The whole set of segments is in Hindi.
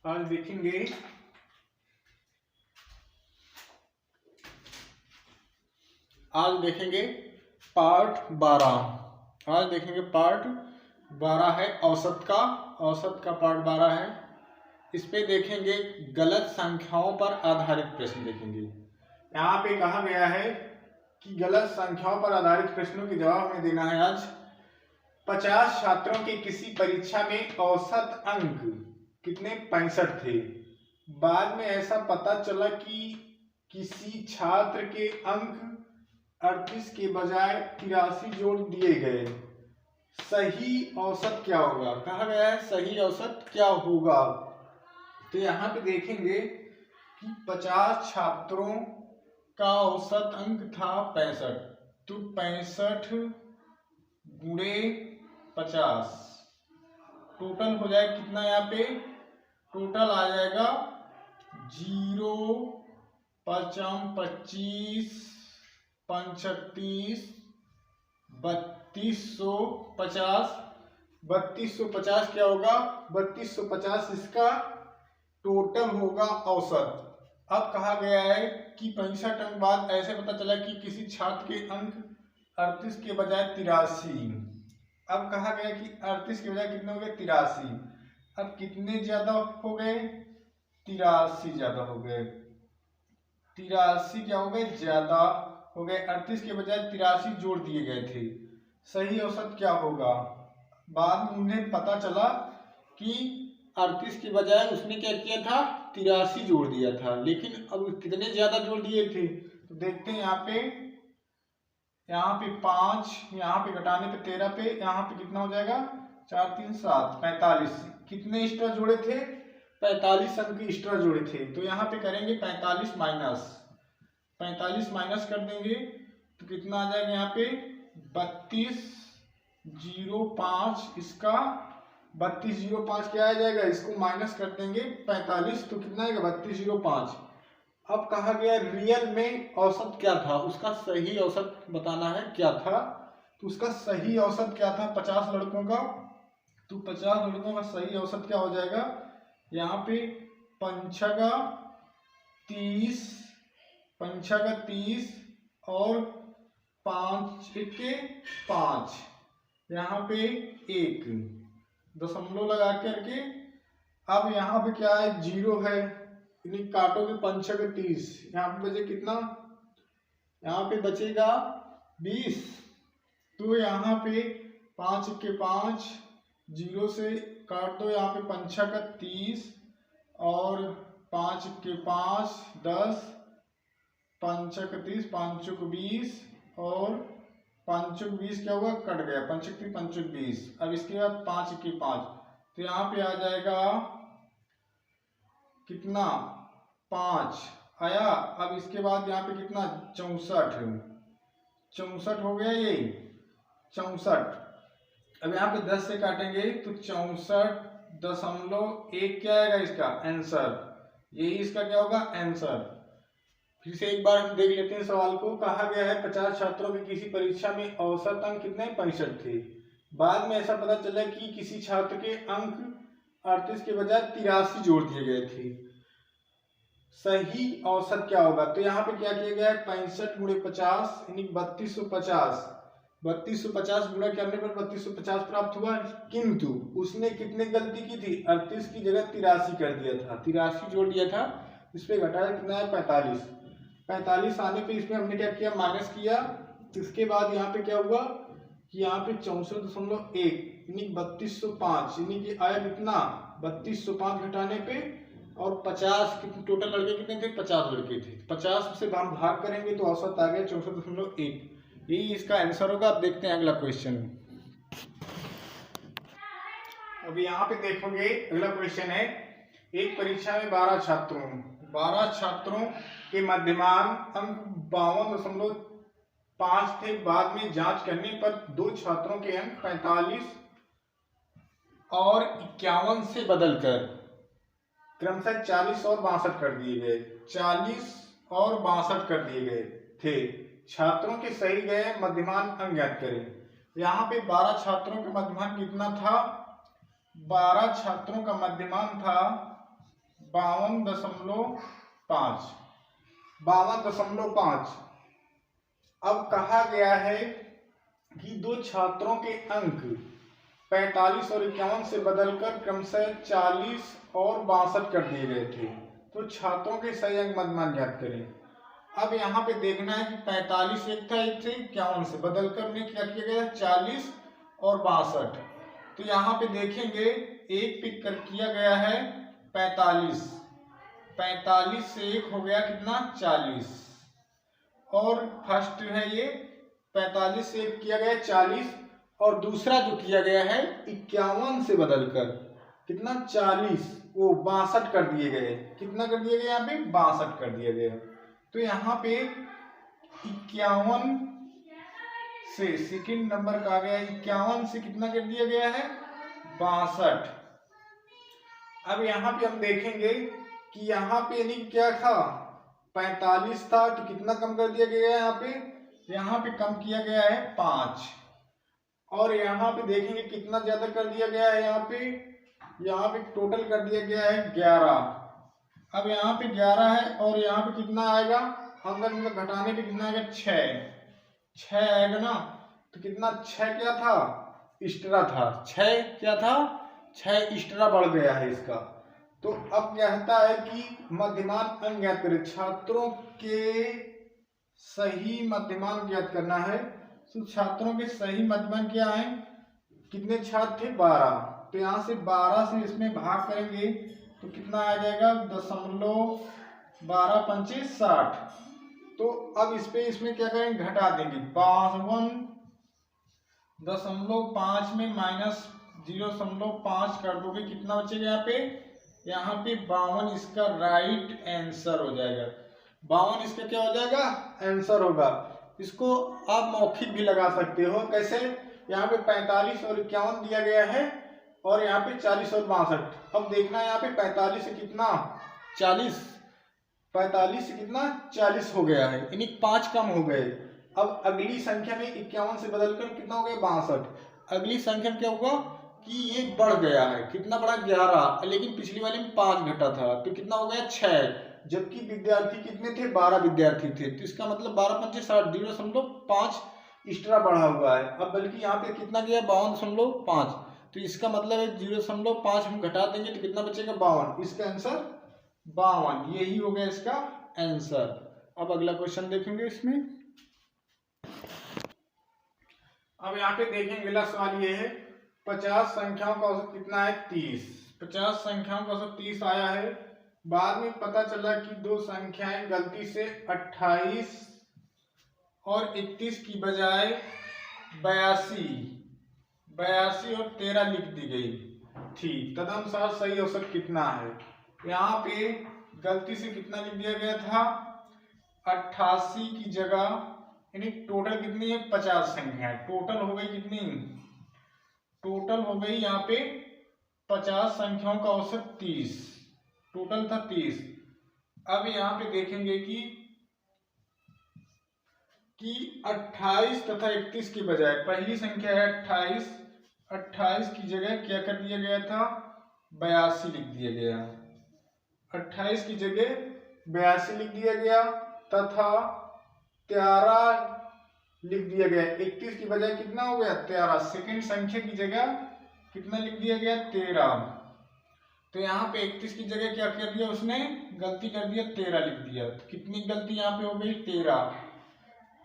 आज देखेंगे पार्ट 12। आज देखेंगे पार्ट 12 है औसत का पार्ट 12 है। इस पे देखेंगे गलत संख्याओं पर आधारित प्रश्न देखेंगे। यहाँ पे कहा गया है कि गलत संख्याओं पर आधारित प्रश्नों के जवाब हमें देना है। आज 50 छात्रों के किसी परीक्षा में औसत अंक कितने 65 थे। बाद में ऐसा पता चला कि किसी छात्र के अंक 38 के बजाय 83 जोड़ दिए गए। सही औसत क्या होगा? कहा गया है सही औसत क्या होगा। तो यहाँ पे देखेंगे कि 50 छात्रों का औसत अंक था 65, तो 65 गुणे 50 टोटल हो जाए कितना। यहाँ पे टोटल आ जाएगा 0 5 25 35 3250। 3250 क्या होगा? 3250 इसका टोटल होगा औसत। अब कहा गया है कि 65 अंक बाद ऐसे पता चला कि किसी छात्र के अंक 38 के बजाय 83। अब कहा गया कि 38 के बजाय कितने हो गए? 83। अब कितने ज्यादा हो गए? 83 ज्यादा हो गए। 83 क्या हो गए? ज्यादा हो गए। 38 के बजाय 83 जोड़ दिए गए थे। सही औसत क्या होगा? बाद में उन्हें पता चला कि 38 के बजाय उसने क्या किया था? 83 जोड़ दिया था। लेकिन अब कितने ज्यादा जोड़ दिए थे तो देखते हैं। यहाँ पे 5, यहाँ पे घटाने पे 13 पे, यहाँ पे कितना हो जाएगा? 4 3 7 45। कितने एक्स्ट्रा जोड़े थे? 45 अंक एक्स्ट्रा जोड़े थे। तो यहाँ पे करेंगे 45 माइनस कर देंगे तो कितना आ जाएगा? यहाँ पे 3205। इसका 3205 क्या आ जाएगा? इसको माइनस कर देंगे 45 तो कितना आएगा? 3205। अब कहा गया रियल में औसत क्या था, उसका सही औसत बताना है क्या था। तो उसका सही औसत क्या था 50 लड़कों का? तो 50 लड़कों का सही औसत क्या हो जाएगा? यहाँ पे 5 का 30 और 5 के 5, यहाँ पे 1 दशमलव लगा करके। अब यहाँ पे क्या है? 0 है, काटोगे 5 के 30, यहाँ पे बचे कितना? यहाँ पे बचेगा 20। तो यहाँ पे 5 के 5 0 से काट दो। यहाँ पे 5 का 30 और 5 के 5 10, 5 का 30 5 को 20 और 5 को 20 क्या हुआ? कट गया। 5 के 5 20। अब इसके बाद 5 के 5 तो यहाँ पे आ जाएगा कितना? 5 आया। अब इसके बाद यहाँ पे कितना? 64 हो गया। ये 64। अब यहाँ पे 10 से काटेंगे तो 64.1 क्या आएगा? इसका आंसर। यही इसका क्या होगा? आंसर। फिर से एक बार हम देख लेते हैं सवाल को। कहा गया है 50 छात्रों की किसी परीक्षा में औसत अंक कितने? 65 थे। बाद में ऐसा पता चला कि किसी छात्र के अंक 38 के बजाय 83 जोड़ दिए गए थे। सही औसत क्या होगा? तो यहाँ पे क्या किया गया है? 65 गुणे 50 यानी 3250। 3250 गुणा करने पर 3250 प्राप्त हुआ। किंतु उसने कितने गलती की थी? 38 की जगह 83 कर दिया था। 83 जोड़ दिया था। इस पे घटाया कितना है? 45। 45 आने पे इसमें हमने क्या किया? माइनस किया। इसके बाद यहाँ पे क्या हुआ कि यहाँ पे 64.1 यानी 3205 यानी कि आया कितना? 3205 घटाने पे और 50 कितने टोटल लड़के कितने थे? 50 लड़के थे। 50 से हम भाग करेंगे तो औसत आ गया 64.1। यही इसका आंसर होगा। अब देखते हैं अगला क्वेश्चन। अभी यहाँ पे देखोगे अगला क्वेश्चन है। एक परीक्षा में 12 छात्रों के मध्यमान अंक 52.5 थे। बाद में जांच करने पर 2 छात्रों के अंक 45 और 51 से बदलकर क्रमशः 40 और 62 कर दिए गए। 40 और 62 कर दिए गए थे। छात्रों के सही गए मध्यमान अंक ज्ञात करें। यहाँ पे 12 छात्रों का मध्यमान कितना था? 12 छात्रों का मध्यमान था 52.5, 52.5। अब कहा गया है कि दो छात्रों के अंक 45 और 51 से बदलकर क्रमशः 40 और 62 कर दिए गए थे, तो छात्रों के सही अंक मध्यमान ज्ञात करें। अब यहाँ पे देखना है कि 45 एक था, एक थे 51 से बदलकर उन्हें क्या किया गया 40 और 62। तो यहाँ पे देखेंगे एक पिक कर किया गया है 45, 45 से एक हो गया कितना 40, और फर्स्ट है ये 45 से एक किया गया 40, और दूसरा जो किया गया है 51 से बदलकर कितना 40 वो 62 कर दिए गए। कितना कर दिए गए यहाँ पे 62 कर दिया गया। तो यहाँ पे 51 से सेकंड नंबर का आ गया 51 से कितना कर दिया गया है 62। अब यहाँ पे हम देखेंगे कि यहाँ पे यानी क्या था 45 था, तो कितना कम कर दिया गया है यहाँ पे कम किया गया है 5, और यहाँ पे देखेंगे कितना ज्यादा कर दिया गया है यहाँ पे टोटल कर दिया गया है 11। अब यहाँ पे 11 है, और यहाँ पे कितना आएगा अंदर में घटाने पे कितना आएगा 6 आएगा ना। तो कितना 6 क्या था एक्स्ट्रा था, 6 क्या था 6 एक्स्ट्रा बढ़ गया है इसका। तो अब कहता है कि मध्यमान अंक ज्ञात करें, छात्रों के सही मध्यमान ज्ञात करना है। तो छात्रों के सही मध्यमान क्या है, कितने छात्र थे 12, तो यहाँ से 12 से इसमें भाग करेंगे तो कितना आ जाएगा 0.12 पंचे 60। तो अब इसमें क्या करेंगे घटा देंगे 52.5 में माइनस 0.5 कर दोगे कितना बचेगा यहाँ पे 52 इसका राइट आंसर हो जाएगा। 52 इसका क्या हो जाएगा आंसर होगा। इसको आप मौखिक भी लगा सकते हो, कैसे यहाँ पे 45 और 51 दिया गया है, और यहाँ पे 40 और 62। अब देखना यहाँ पे 45 से कितना 40, 45 से कितना 40 हो गया है, यानी 5 कम हो गए। अब अगली संख्या में 51 से बदलकर कितना हो गया 62। अगली संख्या में क्या होगा कि ये बढ़ गया है, कितना बढ़ा 11, लेकिन पिछली वाले में 5 घटा था, तो कितना हो गया 6, जबकि विद्यार्थी कितने थे 12 विद्यार्थी थे। तो इसका मतलब 12 पंचे 60, 0.5 एक्स्ट्रा बढ़ा हुआ है। अब बल्कि यहाँ पे कितना गया 52.5, तो इसका मतलब है 0.5 हम घटा देंगे तो कितना बचेगा 52। इसका आंसर 52, यही हो गया इसका आंसर। अब अगला क्वेश्चन देखेंगे इसमें। अब यहाँ पे देखेंगे अगला सवाल ये है 50 संख्याओं का औसत कितना है 30। 50 संख्याओं का औसत 30 आया है। बाद में पता चला कि दो संख्याएं गलती से 28 और 31 की बजाय 82 और 13 लिख दी गई थी, तदनुसार सही औसत कितना है। यहाँ पे गलती से कितना लिख दिया गया था 88 की जगह, यानी टोटल कितनी है 50 संख्या है, टोटल हो गई कितनी, टोटल हो गई यहाँ पे 50 संख्याओं का औसत 30, टोटल था 30। अब यहाँ पे देखेंगे कि 28 तथा 31 की बजाय पहली संख्या है 28 की जगह क्या कर दिया गया था 82 लिख दिया गया, 28 की जगह 82 लिख दिया गया, तथा 13 लिख दिया गया। 31 की बजाय कितना हो गया 13, सेकंड संख्या की जगह कितना लिख दिया गया 13। तो यहाँ पे 31 की जगह क्या कर दिया उसने गलती कर दिया 13 लिख दिया, तो कितनी गलती यहाँ पे हो गई 13।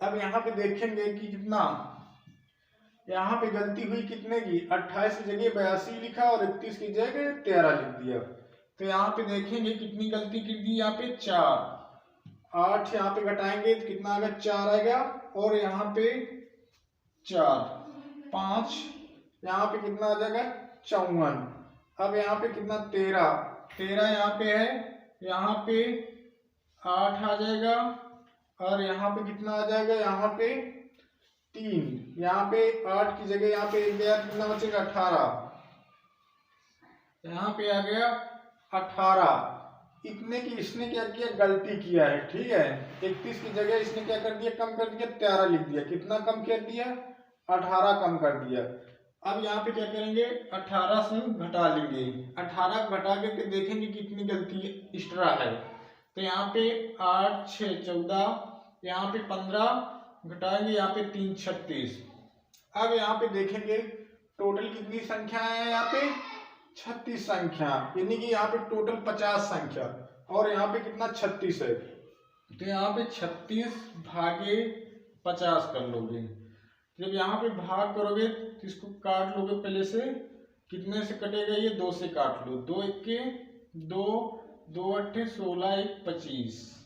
अब यहाँ पे देखेंगे कि कितना यहाँ पे गलती हुई कितने की 28 की जगह 82 लिखा और 31 की जगह 13 लिख दिया। तो यहाँ पे देखेंगे कितनी गलती कर दी यहाँ पे 4, 8 यहाँ पे घटाएंगे तो कितना आएगा 4 आएगा, और यहाँ पे 4 5 यहाँ पे कितना आ जाएगा 54। अब यहाँ पे कितना 13 यहाँ पे है, यहाँ पे 8 आ जाएगा, और यहाँ पे कितना आ जाएगा यहाँ पे 3, यहाँ पे 8 की जगह यहाँ पे 1 गया कितना बचेगा 18, यहाँ पे आ गया 18। इतने की इसने क्या किया गलती किया है, ठीक है। 31 की जगह इसने क्या कर दिया कम कर दिया 13 लिख दिया, कितना कम कर दिया 18 कम कर दिया। अब यहाँ पे क्या करेंगे, 18 से घटा लेंगे, 18 घटा के देखेंगे कितनी गलती एक्स्ट्रा है। तो यहाँ पे 8 6 14, यहाँ पे 15 घटाएंगे, यहाँ पे 3 36। अब यहाँ पे देखेंगे टोटल कितनी संख्या है, यहाँ पे 36 संख्या, यानी कि यहाँ पे टोटल 50 संख्या, और यहाँ पे कितना 36 है। तो यहाँ पे 36 भागे 50 कर लोगे। जब यहाँ पे भाग करोगे तो इसको काट लोगे पहले से, कितने से कटेगा ये, 2 से काट लो, 2 1 2, 2 8 16, 1 25।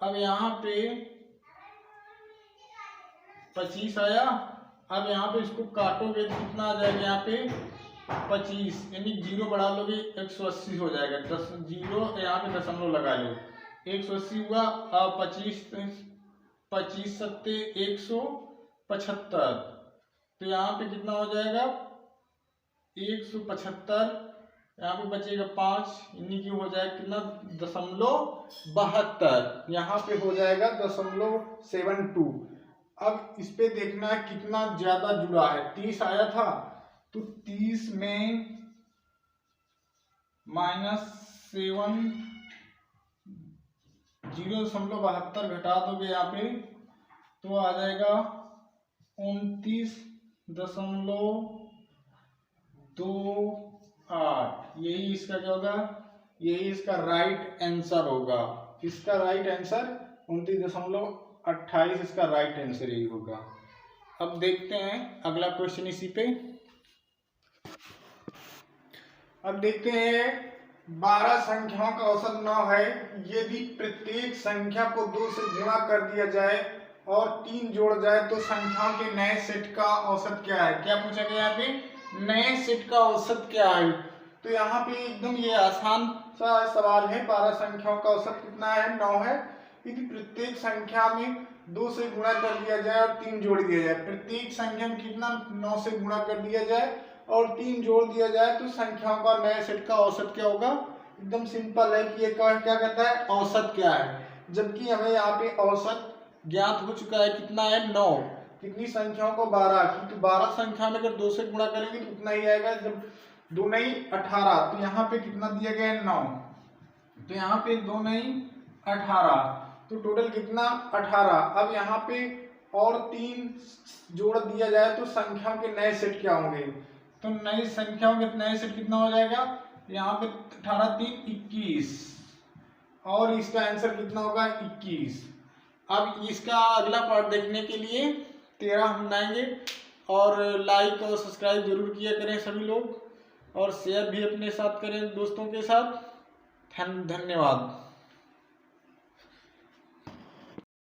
अब यहाँ पे 25 आया। अब यहाँ पे इसको काटोगे तो कितना आ जाएगा, यहाँ पे 25, यानी 0 बढ़ा लोगे 180 हो जाएगा, 10 0 यहाँ पे दशमलव लगा लो, 180 हुआ। अब 25 सत्ते 175, तो यहाँ पे कितना हो जाएगा 175, यहाँ पे बचेगा 5, यानी कि हो जाएगा कितना 0.72, यहाँ पे हो जाएगा 0.72। अब इस पे देखना है कितना ज्यादा जुड़ा है, 30 आया था तो 30 में -7 0.72 घटा दोगे यहाँ पे तो आ जाएगा 29.28। यही इसका क्या होगा, यही इसका राइट आंसर होगा। इसका राइट आंसर 29.28, इसका राइट आंसर यही होगा। अब देखते हैं अगला क्वेश्चन इसी पे। अब देखते हैं 12 संख्याओं का औसत 9 है, यदि प्रत्येक संख्या को 2 से गुणा कर दिया जाए और 3 जोड़ जाए तो संख्याओं के नए सेट का औसत क्या है। क्या पूछा गया यहाँ पे, नए सेट का औसत क्या है। तो यहाँ पे एकदम ये आसान सा सवाल है, 12 संख्याओं का औसत कितना है, 9 है। यदि प्रत्येक संख्या में 2 से गुणा कर दिया जाए और 3 जोड़ दिया जाए, प्रत्येक संख्या में कितना 9 से गुणा कर दिया जाए और 3 जोड़ दिया जाए तो संख्याओं का नए सेट का औसत क्या होगा। एकदम सिंपल है कि ये क्या कहता है, औसत क्या है। जबकि हमें यहाँ पे औसत ज्ञात हो चुका है, कितना है 9, कितनी संख्याओं को 12, क्योंकि 12 संख्या में अगर 2 से गुणा करेंगे तो उतना ही आएगा, जब 2 नहीं 18, तो यहाँ पे कितना दिया गया है 9, तो यहाँ पे 2 नहीं 18, तो टोटल कितना 18। अब यहाँ पे और 3 जोड़ दिया जाए तो संख्याओं के नए सेट क्या होंगे, तो नई संख्याओं के नए सेट कितना हो जाएगा, यहाँ पे 18 3 21, और इसका आंसर कितना होगा 21। अब इसका अगला पार्ट देखने के लिए 13 हम बनाएंगे, और लाइक और सब्सक्राइब जरूर किया करें सभी लोग, और शेयर भी अपने साथ करें दोस्तों के साथ। धन्यवाद।